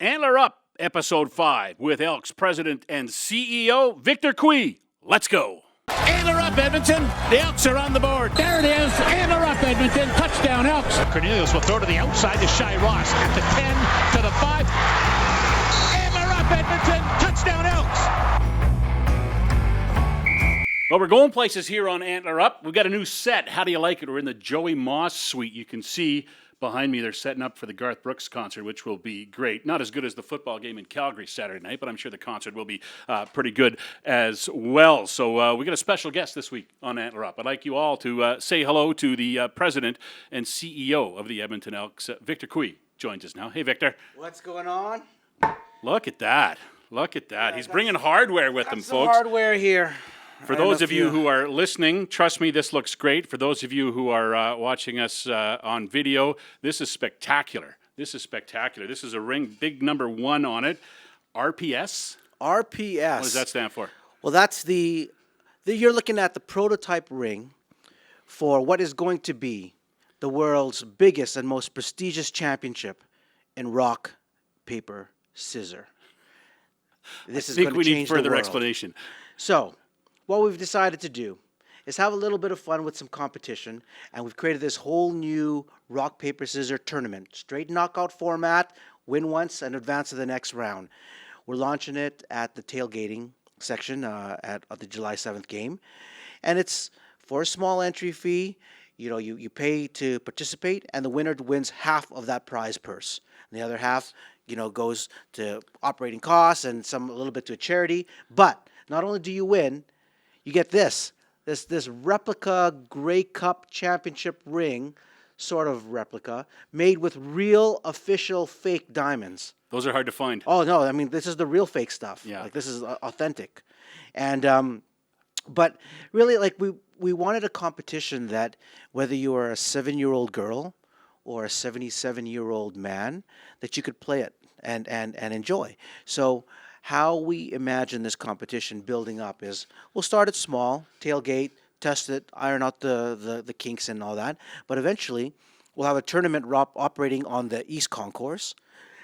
Antler Up, Episode 5, with Elks President and CEO Victor Cui. Let's go. Antler Up, Edmonton. The Elks are on the board. There it is. Antler Up, Edmonton. Touchdown, Elks. Cornelius will throw to the outside to Shai Ross. At the 10, to the 5. Antler Up, Edmonton. Touchdown, Elks. Well, we're going places here on Antler Up. We've got a new set. How do you like it? We're in the Joey Moss suite. You can see behind me they're setting up for the Garth Brooks concert, which will be great. Not as good as the football game in Calgary Saturday night, but I'm sure the concert will be pretty good as well. So we got a special guest this week on Antler Up. I'd like you all to say hello to the president and CEO of the Edmonton Elks, Victor Cui, joins us now. Hey, Victor. What's going on? Look at that. Look at that. He's bringing hardware with him, Some folks. hardware here. For those of you who are listening, trust me, this looks great. For those of you who are watching us on video, this is spectacular. This is spectacular. This is a ring, big number 1 on it. RPS? RPS. What does that stand for? Well, that's you're looking at the prototype ring for what is going to be the world's biggest and most prestigious championship in rock, paper, scissor. This is going to change the world. I think we need further explanation. So, what we've decided to do is have a little bit of fun with some competition, and we've created this whole new rock, paper, scissors tournament. Straight knockout format, win once and advance to the next round. We're launching it at the tailgating section at the July 7th game, and it's for a small entry fee. You know, you pay to participate, and the winner wins half of that prize purse. And the other half, goes to operating costs and a little bit to a charity. But not only do you win, you get this replica Grey Cup championship ring, sort of replica, made with real official fake diamonds. Those are hard to find. Oh, no, I mean, this is the real fake stuff. Yeah. Like, this is authentic. And, but really, like, we wanted a competition that whether you are a 7-year-old girl or a 77-year-old man, that you could play it and enjoy. So how we imagine this competition building up is we'll start it small, tailgate, test it, iron out the kinks and all that. But eventually, we'll have a tournament operating on the East Concourse,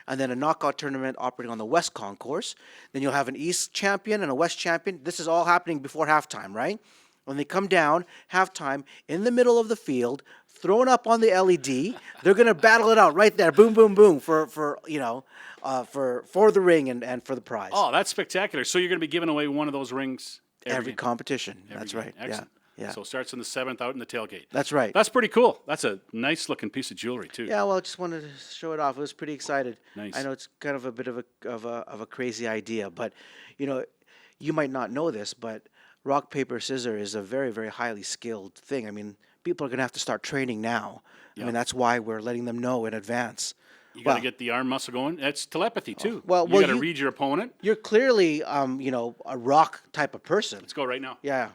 and then a knockout tournament operating on the West Concourse. Then you'll have an East champion and a West champion. This is all happening before halftime, right? When they come down, halftime, in the middle of the field, thrown up on the LED, they're going to battle it out right there, boom, boom, boom, for the ring and for the prize. Oh, that's spectacular. So you're going to be giving away one of those rings every game. Competition. Every That's game. right. Excellent. Yeah. So it starts on the 7th out in the tailgate. That's right. That's pretty cool. That's a nice looking piece of jewelry too. Yeah, well, I just wanted to show it off. I was pretty excited. Nice. I know it's kind of a bit of a crazy idea, but you might not know this, but rock, paper, scissors is a very, very highly skilled thing. I mean, people are going to have to start training now. Yep. I mean, that's why we're letting them know in advance. You got to get the arm muscle going. That's telepathy too. You got to read your opponent. You're clearly, a rock type of person. Let's go right now. Yeah.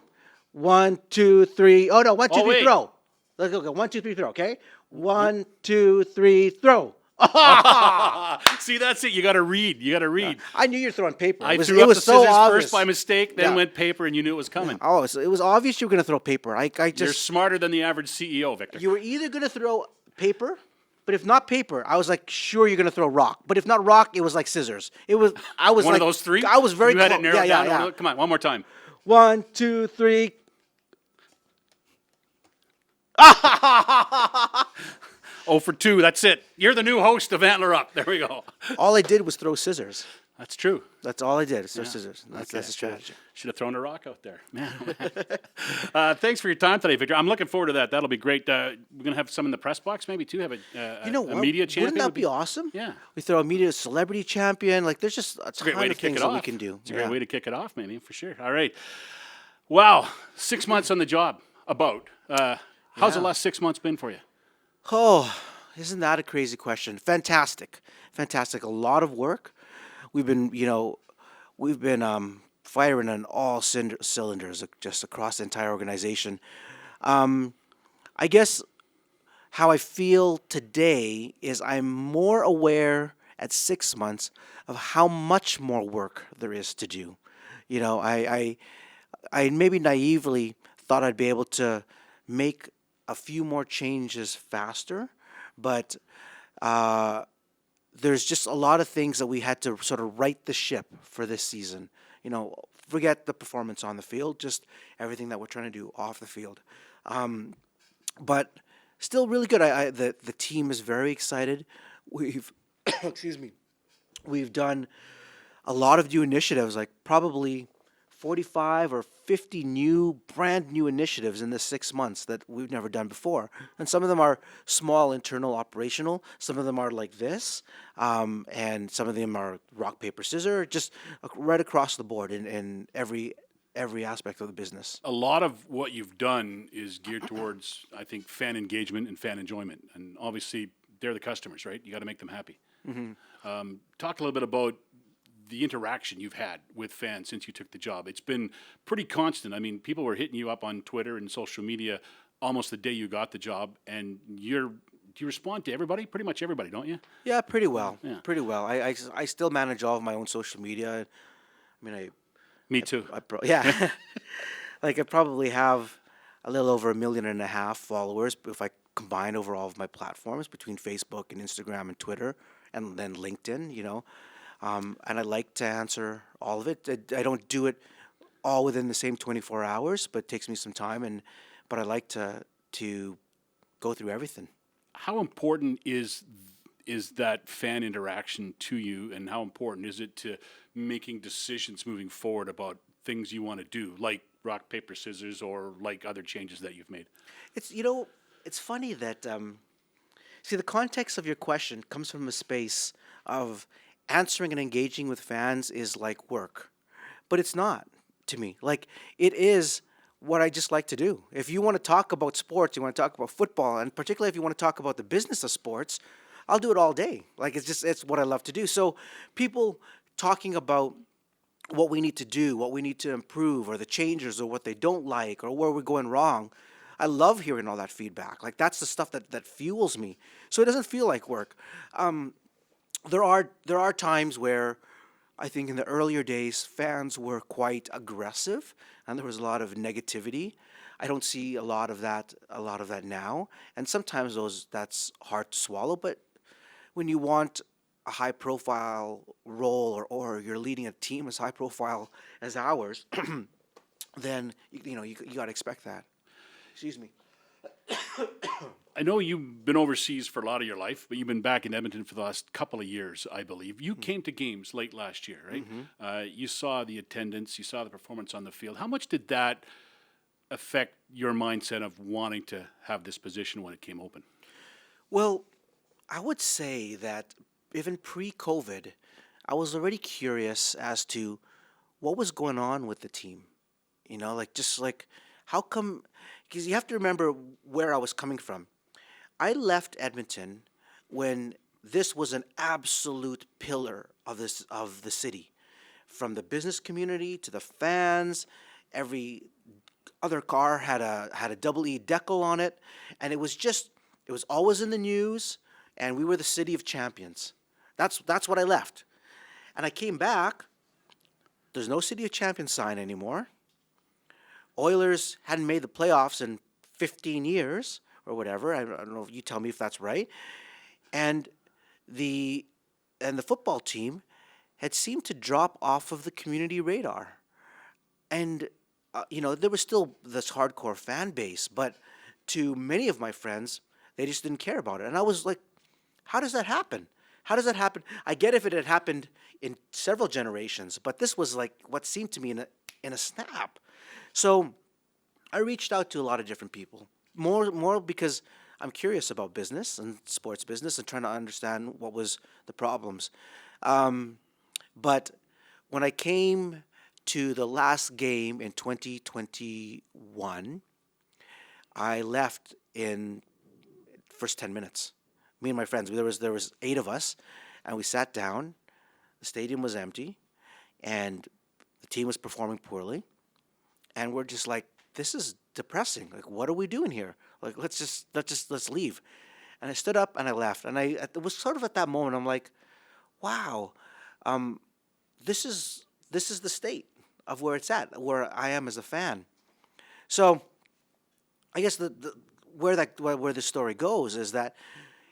1, 2, 3. Oh no! 1, 2, 3, wait. throw. Let's go. 1, 2, 3, throw. Okay. 1, 2, 3, throw. See, that's it. You got to read. I knew you were throwing paper. I It threw up the so scissors obvious. first by mistake, then Yeah. went paper, and you knew it was coming. Oh, so it was obvious you were going to throw paper. You're smarter than the average CEO, Victor. You were either going to throw paper, but if not paper, I was like, sure, you're going to throw rock. But if not rock, it was like scissors. I was one like, of those three. I was very You had close. it narrowed Yeah. down. Come on, one more time. 1, 2, 3. Oh for 2. That's it. You're the new host of Antler Up. There we go. All I did was throw scissors. That's true. That's all I did. Is throw scissors. That's the Okay. strategy. Should have thrown a rock out there. Man. Thanks for your time today, Victor. I'm looking forward to that. That'll be great. We're going to have some in the press box maybe too. Have a media champion. Wouldn't that be awesome? Yeah. We throw a media celebrity champion. Like, there's just a Great ton way to of kick things it that off. we can do. It's a great way to kick it off, maybe, for sure. All right. Wow. 6 months on the job, about. How's the last 6 months been for you? Oh, isn't that a crazy question? Fantastic. A lot of work. We've been firing on all cylinders just across the entire organization. I guess how I feel today is I'm more aware at 6 months of how much more work there is to do. I maybe naively thought I'd be able to make a few more changes faster, but there's just a lot of things that we had to sort of right the ship for this season. Forget the performance on the field, just everything that we're trying to do off the field. But still really good. The team is very excited. We've excuse me. We've done a lot of new initiatives, like probably 45 or 50 brand new initiatives in the 6 months that we've never done before. And some of them are small, internal, operational. Some of them are like this. And some of them are rock, paper, scissors, just right across the board in every aspect of the business. A lot of what you've done is geared towards, I think, fan engagement and fan enjoyment. And obviously, they're the customers, right? You got to make them happy. Talk a little bit about the interaction you've had with fans since you took the job. It's been pretty constant. I mean, people were hitting you up on Twitter and social media almost the day you got the job, and do you respond to everybody? Pretty much everybody, don't you? Yeah, pretty well. Yeah. Pretty well. I still manage all of my own social media. I mean, Me too. yeah. Like I probably have a little over 1.5 million followers if I combine over all of my platforms between Facebook and Instagram and Twitter and then LinkedIn, and I like to answer all of it. I don't do it all within the same 24 hours, but it takes me some time. But I like to go through everything. How important is that fan interaction to you, and how important is it to making decisions moving forward about things you want to do, like rock, paper, scissors, or like other changes that you've made? It's funny that the context of your question comes from a space of answering and engaging with fans is like work, but it's not to me. Like it is what I just like to do. If you want to talk about sports, you want to talk about football, and particularly if you want to talk about the business of sports, I'll do it all day. Like it's what I love to do. So people talking about what we need to do, what we need to improve, or the changes, or what they don't like, or where we're going wrong. I love hearing all that feedback. Like that's the stuff that fuels me. So it doesn't feel like work. There are times where I think in the earlier days fans were quite aggressive and there was a lot of negativity. I don't see a lot of that now, and sometimes that's hard to swallow. But when you want a high profile role or you're leading a team as high profile as ours, then you got to expect that. Excuse me. I know you've been overseas for a lot of your life, but you've been back in Edmonton for the last couple of years, I believe. You came to games late last year, right? You saw the attendance, you saw the performance on the field. How much did that affect your mindset of wanting to have this position when it came open? Well, I would say that even pre-COVID, I was already curious as to what was going on with the team. How come? Because you have to remember where I was coming from. I left Edmonton when this was an absolute pillar of the city, from the business community to the fans. Every other car had a double E decal on it, and it was always in the news. And we were the city of champions. That's what I left, and I came back. There's no city of champions sign anymore. Oilers hadn't made the playoffs in 15 years or whatever. I don't know if you tell me if that's right. And the football team had seemed to drop off of the community radar. And there was still this hardcore fan base, but to many of my friends, they just didn't care about it. And I was like, how does that happen? How does that happen? I get if it had happened in several generations, but this was like what seemed to me in a snap. So I reached out to a lot of different people, more because I'm curious about business and sports business and trying to understand what was the problems. But when I came to the last game in 2021, I left in first 10 minutes. Me and my friends, there was 8 of us, and we sat down. The stadium was empty, and the team was performing poorly. And we're just like, this is depressing. Like, what are we doing here? Like, let's leave. And I stood up and I left. And it was sort of at that moment I'm like, wow, this is the state of where it's at, where I am as a fan. So, I guess where the story goes is that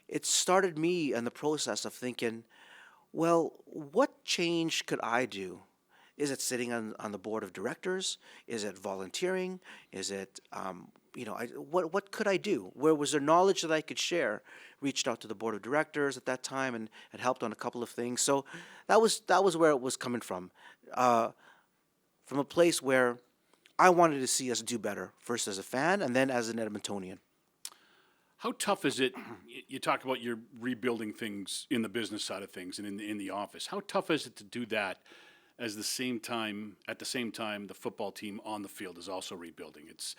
it started me in the process of thinking, Well, what change could I do? Is it sitting on the board of directors? Is it volunteering? Is it, what could I do? Where was there knowledge that I could share? Reached out to the board of directors at that time and had helped on a couple of things. So that was where it was coming from a place where I wanted to see us do better, first as a fan and then as an Edmontonian. How tough is it? You talk about you're rebuilding things in the business side of things and in the office. How tough is it to do that at the same time the football team on the field is also rebuilding? It's,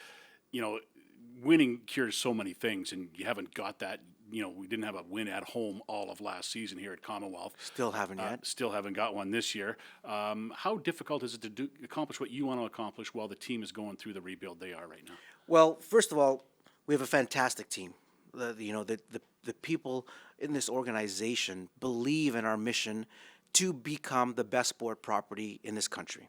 winning cures so many things, and you haven't got that. We didn't have a win at home all of last season here at Commonwealth. Still haven't yet. Still haven't got one this year. How difficult is it to accomplish what you want to accomplish while the team is going through the rebuild they are right now? Well, first of all, we have a fantastic team. The people in this organization believe in our mission to become the best sport property in this country.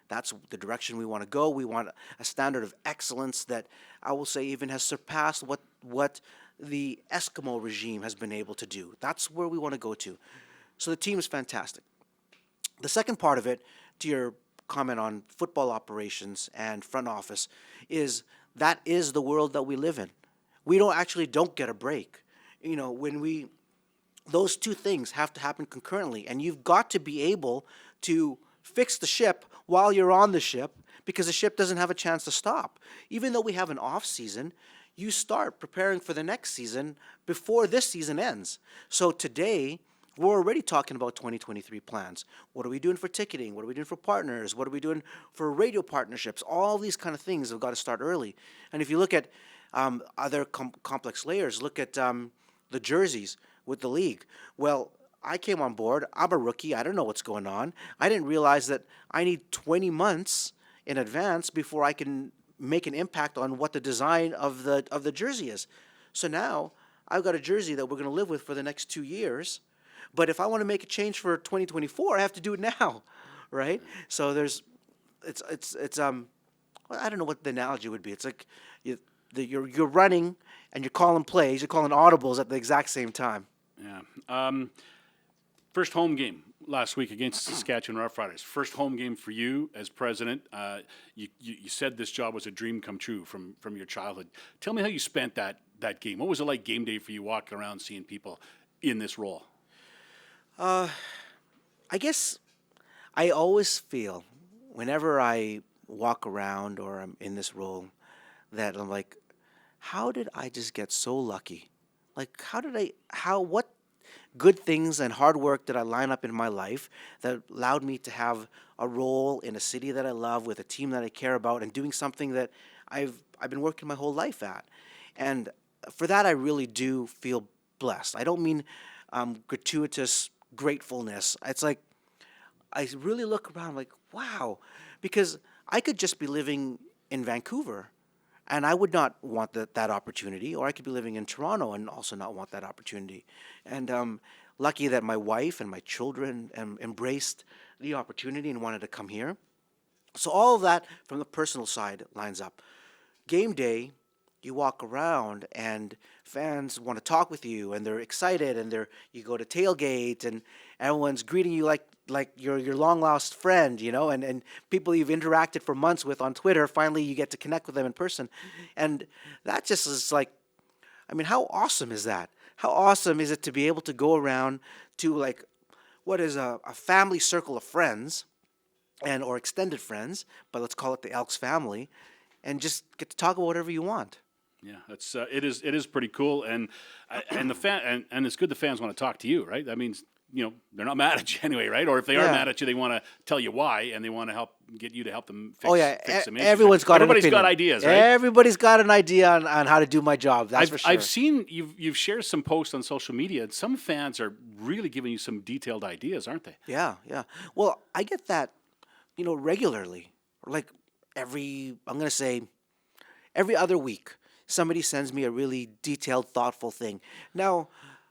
That's the direction we want to go. We want a standard of excellence that I will say even has surpassed what the Eskimo regime has been able to do. That's where we want to go to. So the team is fantastic. The second part of it, to your comment on football operations and front office, is that is the world that we live in. We don't get a break. Those two things have to happen concurrently, and you've got to be able to fix the ship while you're on the ship, because the ship doesn't have a chance to stop. Even though we have an off season, you start preparing for the next season before this season ends. So today, we're already talking about 2023 plans. What are we doing for ticketing? What are we doing for partners? What are we doing for radio partnerships? All these kind of things have got to start early. And if you look at other complex layers, look at the jerseys with the league. Well, I came on board. I'm a rookie. I don't know what's going on. I didn't realize that I need 20 months in advance before I can make an impact on what the design of the jersey is. So now I've got a jersey that we're going to live with for the next 2 years. But if I want to make a change for 2024, I have to do it now, right? So I don't know what the analogy would be. It's like you're running and you're calling plays, you're calling audibles at the exact same time. Yeah. First home game last week against Saskatchewan Roughriders. First home game for you as president. You said this job was a dream come true from your childhood. Tell me how you spent that game. What was it like game day for you, walking around seeing people in this role? I guess I always feel whenever I walk around or I'm in this role that I'm like, how did I just get so lucky? Like, what good things and hard work did I line up in my life that allowed me to have a role in a city that I love with a team that I care about and doing something that I've been working my whole life at. And for that, I really do feel blessed. I don't mean gratuitous gratefulness. It's like I really look around like, wow, because I could just be living in Vancouver and I would not want that opportunity, or I could be living in Toronto and also not want that opportunity. And lucky that my wife and my children embraced the opportunity and wanted to come here. So all of that from the personal side lines up. Game day, you walk around and fans want to talk with you and they're excited and you go to tailgate and everyone's greeting you like your long lost friend, and people you've interacted for months with on Twitter, finally you get to connect with them in person. And that just is like, I mean, how awesome is that? How awesome is it to be able to go around to like what is a family circle of friends or extended friends, but let's call it the Elks family, and just get to talk about whatever you want. Yeah, it is pretty cool, and it's good the fans want to talk to you, right? That means they're not mad at you anyway, right? Or if they are mad at you, they want to tell you why, and they want to get you to help them fix. Fix some issues. Everybody's got ideas, right? Everybody's got an idea on how to do my job. That's for sure. I've seen you've shared some posts on social media, and some fans are really giving you some detailed ideas, aren't they? Yeah. Well, I get that, regularly, like every other week. Somebody sends me a really detailed, thoughtful thing. Now,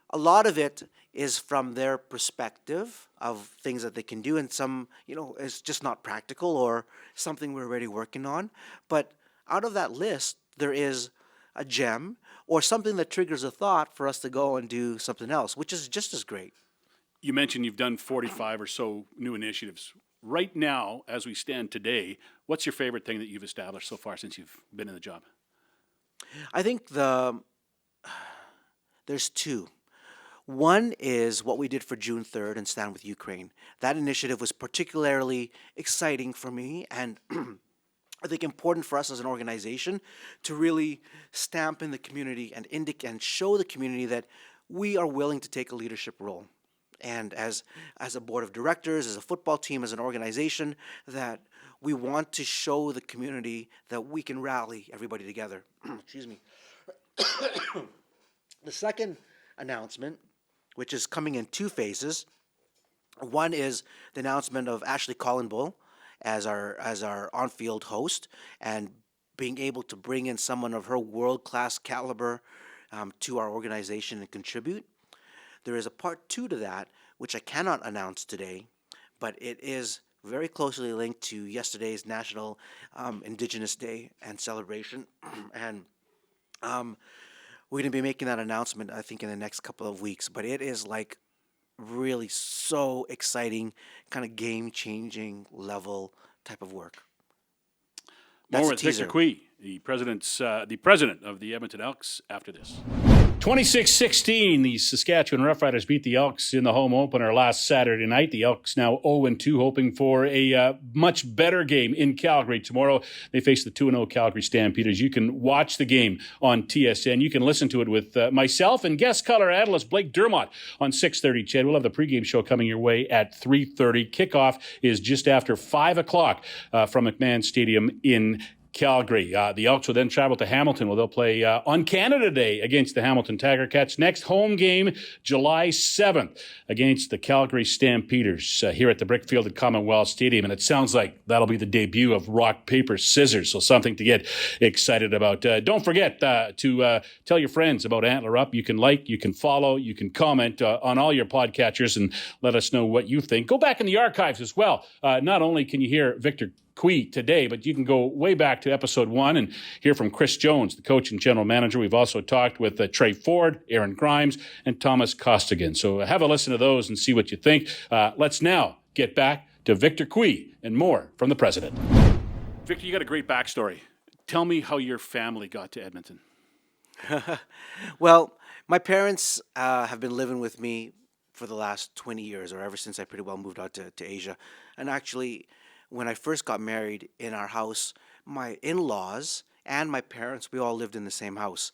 a lot of it is from their perspective of things that they can do, and some, is just not practical or something we're already working on. But out of that list, there is a gem or something that triggers a thought for us to go and do something else, which is just as great. You mentioned you've done 45 or so new initiatives. Right now, as we stand today, what's your favorite thing that you've established so far since you've been in the job? I think there's two. One is what we did for June 3rd and Stand with Ukraine. That initiative was particularly exciting for me and I think important for us as an organization to really stamp in the community and and show the community that we are willing to take a leadership role. And as a board of directors, as a football team, as an organization, that we want to show the community that we can rally everybody together. Excuse me. The second announcement, which is coming in two phases. One is the announcement of Ashley Collinbull as our on-field host, and being able to bring in someone of her world-class caliber to our organization and contribute. There is a part two to that, which I cannot announce today, but it is very closely linked to yesterday's National Indigenous Day and celebration. And we're going to be making that announcement, I think, in the next couple of weeks. But it is like really so exciting, kind of game-changing level type of work. That's More a with Victor teaser. Cui, the president of the Edmonton Elks, after this. 26-16, the Saskatchewan Roughriders beat the Elks in the home opener last Saturday night. The Elks now 0-2, hoping for a much better game in Calgary tomorrow. They face the 2-0 Calgary Stampeders. You can watch the game on TSN. You can listen to it with myself and guest color analyst Blake Dermott on 6:30. Chad, we'll have the pregame show coming your way at 3:30. Kickoff is just after 5 o'clock from McMahon Stadium in Calgary. The Elks will then travel to Hamilton, where they'll play on Canada Day against the Hamilton Tiger Cats. Next home game, July 7th, against the Calgary Stampeders here at the Brickfield at Commonwealth Stadium. And it sounds like that'll be the debut of rock, paper, scissors, so something to get excited about. Don't forget to tell your friends about Antler Up. You can like, you can follow, you can comment on all your podcatchers and let us know what you think. Go back in the archives as well. Not only can you hear Victor Cui today, but you can go way back to episode 1 and hear from Chris Jones, the coach and general manager. We've also talked with Trey Ford, Aaron Grimes, and Thomas Costigan. So have a listen to those and see what you think. Let's now get back to Victor Cui and more from the president. Victor, you got a great backstory. Tell me how your family got to Edmonton. Well, my parents have been living with me for the last 20 years, or ever since I pretty well moved out to Asia. And actually, when I first got married in our house, my in-laws and my parents, we all lived in the same house.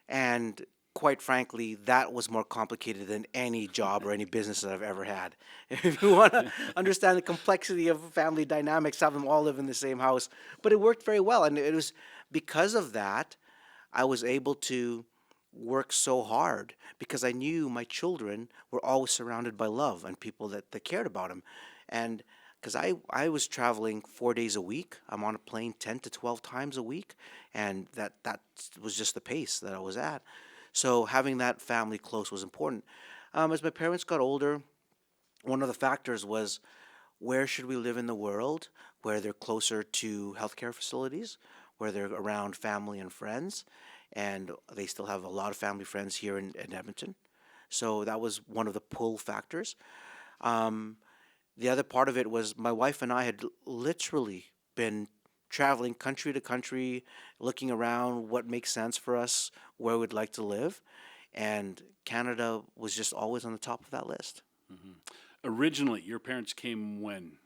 And quite frankly, that was more complicated than any job or any business that I've ever had. If you want to understand the complexity of family dynamics, have them all live in the same house. But it worked very well. And it was because of that, I was able to work so hard because I knew my children were always surrounded by love and people that cared about them. And because I was traveling 4 days a week. I'm on a plane 10 to 12 times a week, and that was just the pace that I was at. So having that family close was important. As my parents got older, one of the factors was where should we live in the world where they're closer to healthcare facilities, where they're around family and friends, and they still have a lot of family friends here in Edmonton. So that was one of the pull factors. The other part of it was my wife and I had literally been traveling country to country, looking around what makes sense for us, where we'd like to live. And Canada was just always on the top of that list. Mm-hmm. Originally, your parents came when?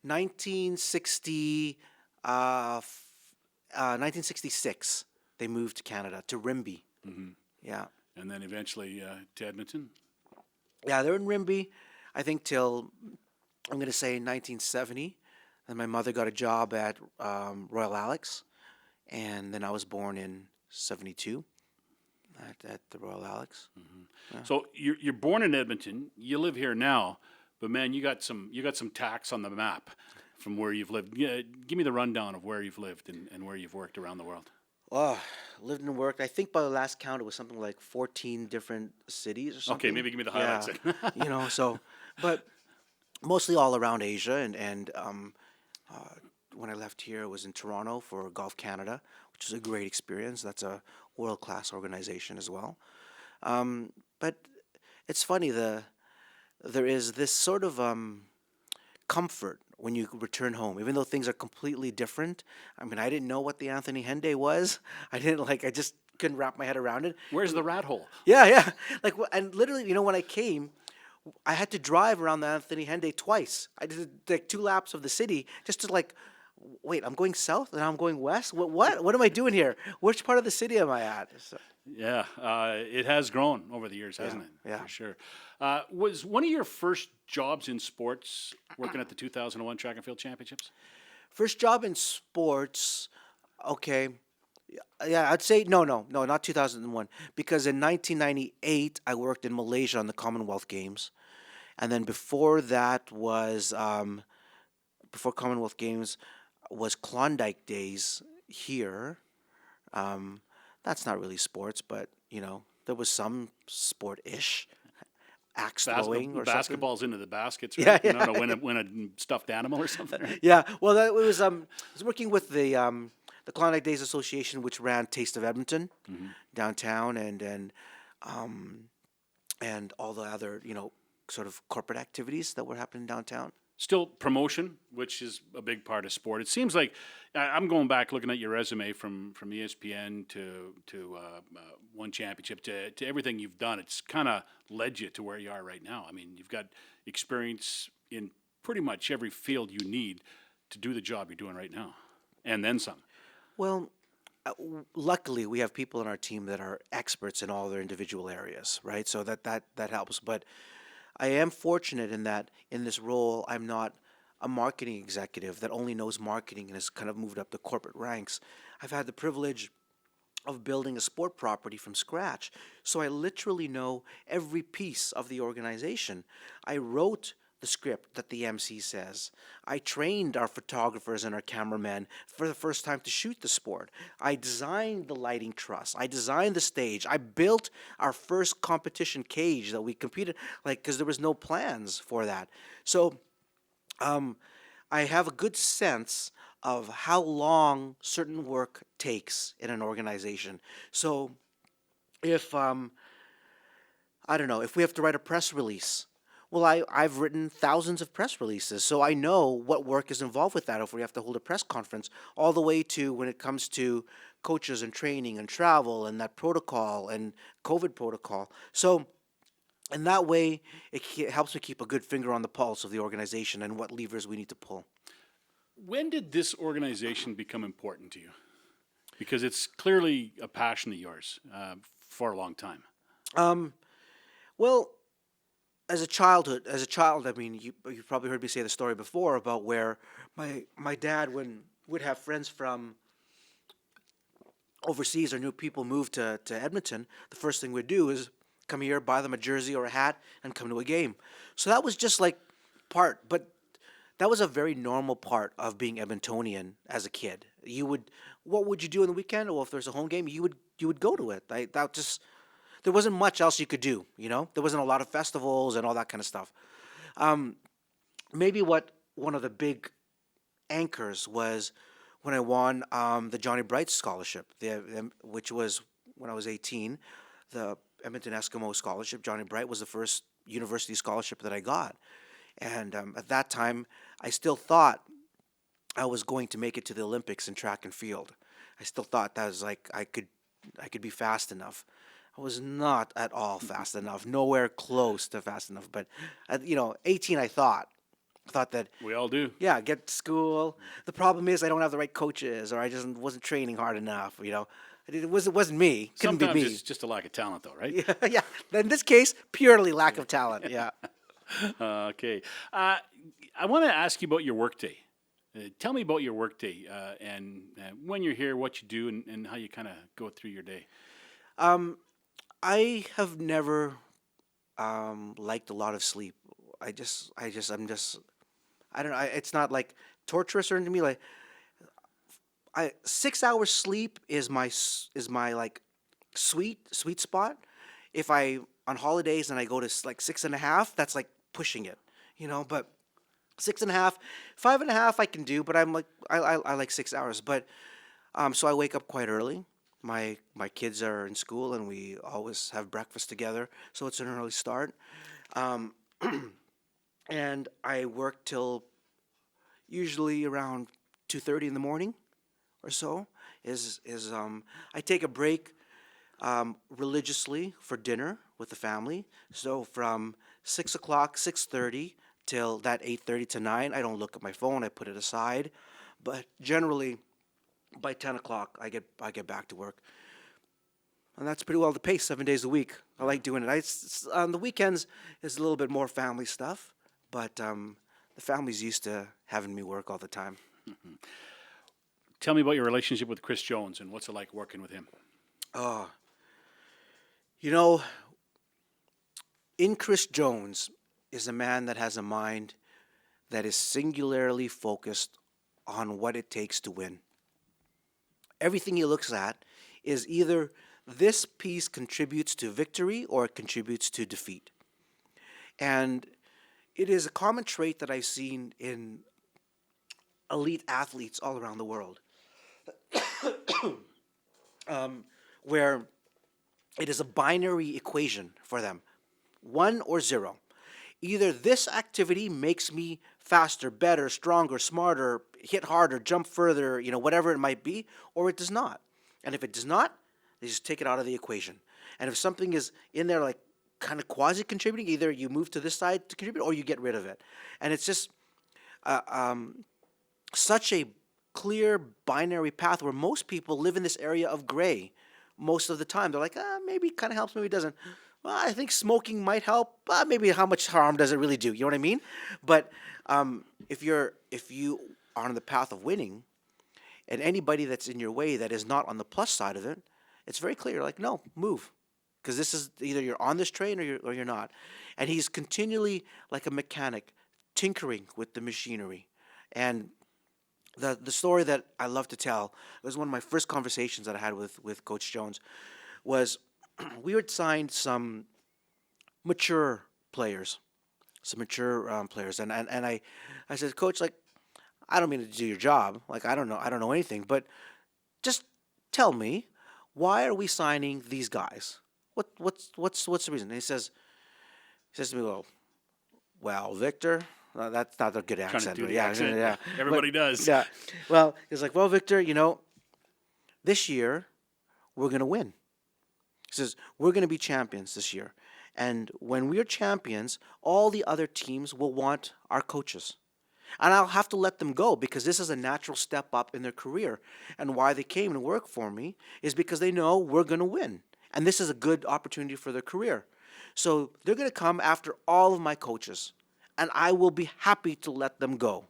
1966, they moved to Canada, to Rimbey. Mm-hmm. Yeah. And then eventually to Edmonton? Yeah, they're in Rimbey, I think, till I'm going to say 1970. Then my mother got a job at Royal Alex, and then I was born in 72 at the Royal Alex. Mm-hmm. Yeah. So you're born in Edmonton. You live here now, but man, you got some tacks on the map from where you've lived. Yeah, give me the rundown of where you've lived and where you've worked around the world. Oh, lived and worked. I think by the last count, it was something like 14 different cities or something. Okay, maybe give me the highlights. Yeah. But mostly all around Asia, and when I left here, I was in Toronto for Golf Canada, which was a great experience. That's a world-class organization as well. But it's funny, there is this sort of comfort when you return home, even though things are completely different. I mean, I didn't know what the Anthony Henday was. I just couldn't wrap my head around it. Where's the rat hole? Yeah, yeah. And literally, when I came, I had to drive around the Anthony Henday twice. I did like 2 laps of the city just to wait, I'm going south and I'm going west? What am I doing here? Which part of the city am I at? So, Yeah, it has grown over the years, hasn't it? yeah. For sure. Was one of your first jobs in sports working at the 2001 Track and Field Championships? first job in sports, okay. Yeah, I'd say no, not 2001. Because in 1998, I worked in Malaysia on the Commonwealth Games. And then before that was, before Commonwealth Games, was Klondike Days here. That's not really sports, but, there was some sport-ish. Axe throwing or something. Basketball's into the baskets, Yeah, right? yeah. I don't know, win a stuffed animal or something, right? Yeah, well, I was working with the Klondike Days Association, which ran Taste of Edmonton downtown, and all the other sort of corporate activities that were happening downtown. Still promotion, which is a big part of sport. It seems like I'm going back looking at your resume from ESPN to one championship to everything you've done. It's kind of led you to where you are right now. I mean, you've got experience in pretty much every field you need to do the job you're doing right now, and then some. Well, luckily we have people on our team that are experts in all their individual areas, right? So that helps. But I am fortunate in that in this role, I'm not a marketing executive that only knows marketing and has kind of moved up the corporate ranks. I've had the privilege of building a sport property from scratch. So I literally know every piece of the organization. I wrote the script that the MC says. I trained our photographers and our cameramen for the first time to shoot the sport. I designed the lighting truss. I designed the stage. I built our first competition cage that we competed, because there was no plans for that. So I have a good sense of how long certain work takes in an organization. So if, I don't know, if we have to write a press release, well, I've written thousands of press releases, so I know what work is involved with that if we have to hold a press conference, all the way to when it comes to coaches and training and travel and that protocol and COVID protocol. So in that way, it helps me keep a good finger on the pulse of the organization and what levers we need to pull. When did this organization become important to you? Because it's clearly a passion of yours for a long time. Well, as a child, I mean, you probably heard me say the story before about where my dad would have friends from overseas or new people move to Edmonton. The first thing we'd do is come here, buy them a jersey or a hat, and come to a game. So that was just but that was a very normal part of being Edmontonian as a kid. What would you do on the weekend? Well, if there's a home game, you would go to it. There wasn't much else you could do, There wasn't a lot of festivals and all that kind of stuff. Maybe one of the big anchors was when I won the Johnny Bright Scholarship, which was when I was 18, the Edmonton Eskimo Scholarship. Johnny Bright was the first university scholarship that I got. And at that time, I still thought I was going to make it to the Olympics in track and field. I still thought that was I could be fast enough. I was not at all fast enough, nowhere close to fast enough. But, 18, I thought that. We all do. Yeah, get to school. The problem is I don't have the right coaches, or I just wasn't training hard enough. It wasn't me. Couldn't Sometimes be me. it's just a lack of talent, though, right? Yeah. In this case, purely lack of talent. Yeah. Okay. I want to ask you about your workday. Tell me about your workday and when you're here, what you do, and how you kind of go through your day. I have never liked a lot of sleep. I'm just, I don't know. It's not torturous or anything to me. 6 hours sleep is my sweet spot. If I on holidays and I go to 6.5, that's pushing it, But 6.5, 5.5 I can do, but I like 6 hours. But so I wake up quite early. My kids are in school and we always have breakfast together, so it's an early start. and I work till usually around 2:30 in the morning or so. I take a break religiously for dinner with the family. So from 6 o'clock, 6:30 till that 8:30 to 9, I don't look at my phone. I put it aside. But generally, by 10 o'clock, I get back to work. And that's pretty well the pace, 7 days a week. I like doing it. On the weekends, it's a little bit more family stuff, but the family's used to having me work all the time. Tell me about your relationship with Chris Jones and what's it like working with him? You know, in Chris Jones is a man that has a mind that is singularly focused on what it takes to win. Everything he looks at is either this piece contributes to victory or it contributes to defeat. And it is a common trait that I've seen in elite athletes all around the world, where it is a binary equation for them, 1 or 0. Either this activity makes me faster, better, stronger, smarter, hit harder, jump further, whatever it might be, or it does not. And if it does not, they just take it out of the equation. And if something is in there like kind of quasi-contributing, either you move to this side to contribute or you get rid of it. And it's just such a clear binary path where most people live in this area of gray most of the time. They're like, maybe it kind of helps, maybe it doesn't. Well, I think smoking might help. Maybe how much harm does it really do? You know what I mean? But if you are on the path of winning, and anybody that's in your way that is not on the plus side of it, it's very clear. Like, no, move, because this is either you're on this train or you're not. And he's continually like a mechanic, tinkering with the machinery. And the story that I love to tell, it was one of my first conversations that I had with Coach Jones, was we had signed some mature players, and I said, Coach, like, I don't mean to do your job, like I don't know anything, but just tell me, why are we signing these guys? What's the reason? And he says to me, well, Victor. That's not a good accent. Trying to do but the accent. Yeah. Everybody does. Yeah. Well, he's like, well, Victor, this year we're going to win. He says, we're going to be champions this year. And when we are champions, all the other teams will want our coaches. And I'll have to let them go because this is a natural step up in their career. And why they came to work for me is because they know we're going to win. And this is a good opportunity for their career. So they're going to come after all of my coaches. And I will be happy to let them go.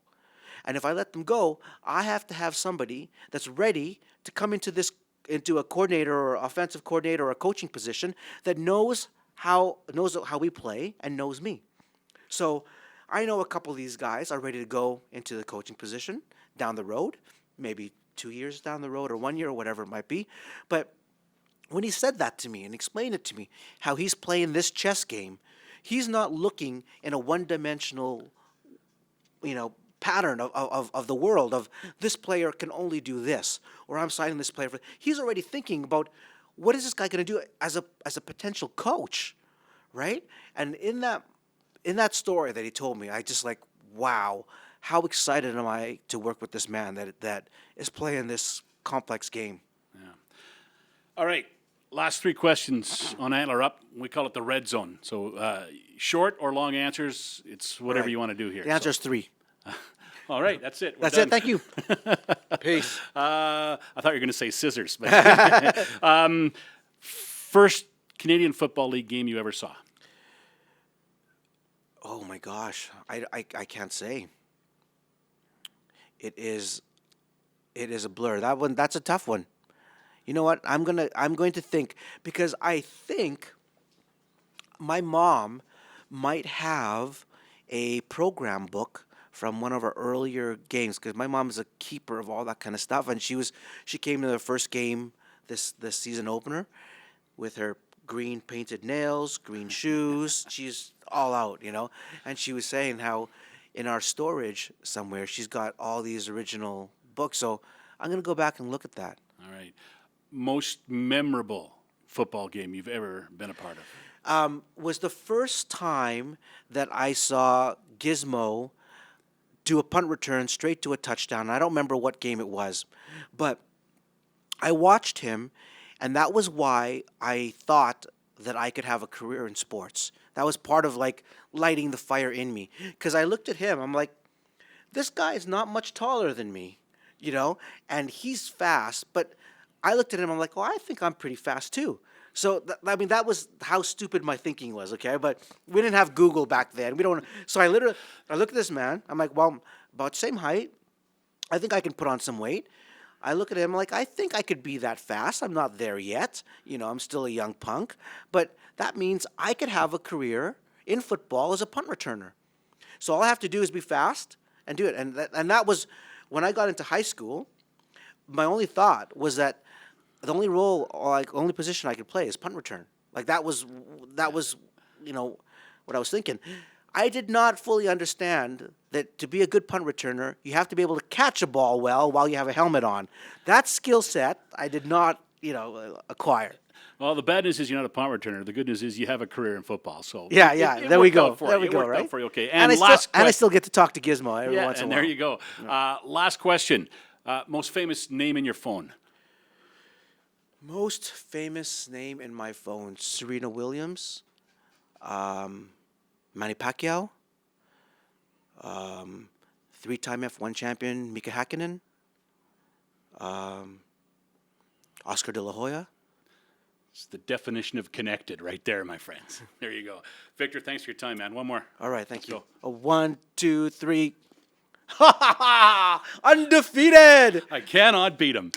And if I let them go, I have to have somebody that's ready to come into a coordinator or offensive coordinator or a coaching position that knows how we play and knows me. So I know a couple of these guys are ready to go into the coaching position down the road, maybe 2 years down the road or 1 year or whatever it might be. But when he said that to me and explained it to me, how he's playing this chess game, he's not looking in a one-dimensional, pattern of the world of this player can only do this, or I'm signing this player for. He's already thinking about what is this guy going to do as a potential coach, right? And in that story that he told me, I just like, wow, how excited am I to work with this man that is playing this complex game. Yeah. All right. Last 3 questions on Antler Up. We call it the red zone. So short or long answers, it's whatever Right. you want to do here. The answer is 3. All right, that's it. We're That's done. it. Thank you. Peace. I thought you were going to say scissors. But first Canadian Football League game you ever saw? Oh my gosh, I can't say. It is a blur. That's a tough one. You know what? I'm going to think, because I think my mom might have a program book from one of our earlier games, because my mom is a keeper of all that kind of stuff, and she came to the first game this season opener with her green painted nails, green shoes. She's all out, and she was saying how in our storage somewhere she's got all these original books. So I'm going to go back and look at that. All right. Most memorable football game you've ever been a part of? was the first time that I saw Gizmo do a punt return straight to a touchdown. I don't remember what game it was, but I watched him, and that was why I thought that I could have a career in sports. That was part of like lighting the fire in me, because I looked at him. I'm like, this guy is not much taller than me, you know, and he's fast. But I looked at him. I'm like, well, I think I'm pretty fast too. So I mean, that was how stupid my thinking was. Okay, but we didn't have Google back then. We don't. So I looked at this man. I'm like, well, about same height. I think I can put on some weight. I look at him like, I think I could be that fast. I'm not there yet. You know, I'm still a young punk. But that means I could have a career in football as a punt returner. So all I have to do is be fast and do it. And that was, when I got into high school, my only thought was that the only role, or like only position I could play is punt return. Like that was, you know, what I was thinking. I did not fully understand that to be a good punt returner, you have to be able to catch a ball well while you have a helmet on. That skill set I did not, you know, acquire. Well, the bad news is you're not a punt returner. The good news is you have a career in football. So yeah, it there we worked go. out for There you. we It go, worked right? out for you. Okay. And I still get to talk to Gizmo every once in a while. There you go. Last question. Most famous name in your phone? Most famous name in my phone: Serena Williams, Manny Pacquiao, three-time F1 champion Mika Hakkinen, Oscar De La Hoya. It's the definition of connected right there, my friends. There you go. Victor, thanks for your time, man. One more. All right, thank you. go. 1, 2, 3. Undefeated! I cannot beat him.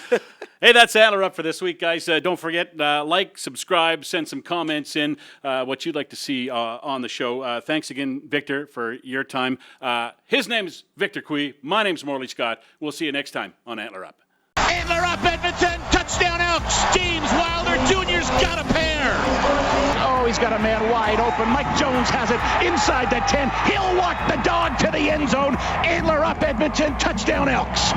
Hey, that's Antler Up for this week, guys. Don't forget, like, subscribe, send some comments in, what you'd like to see on the show. Thanks again, Victor, for your time. His name's Victor Cui. My name's Morley Scott. We'll see you next time on Antler Up. Antler Up, Edmonton. Touchdown Elks. James Wilder Jr.'s got a pair. Oh, he's got a man wide open. Mike Jones has it inside the 10. He'll walk the dog to the end zone. Antler Up, Edmonton. Touchdown Elks.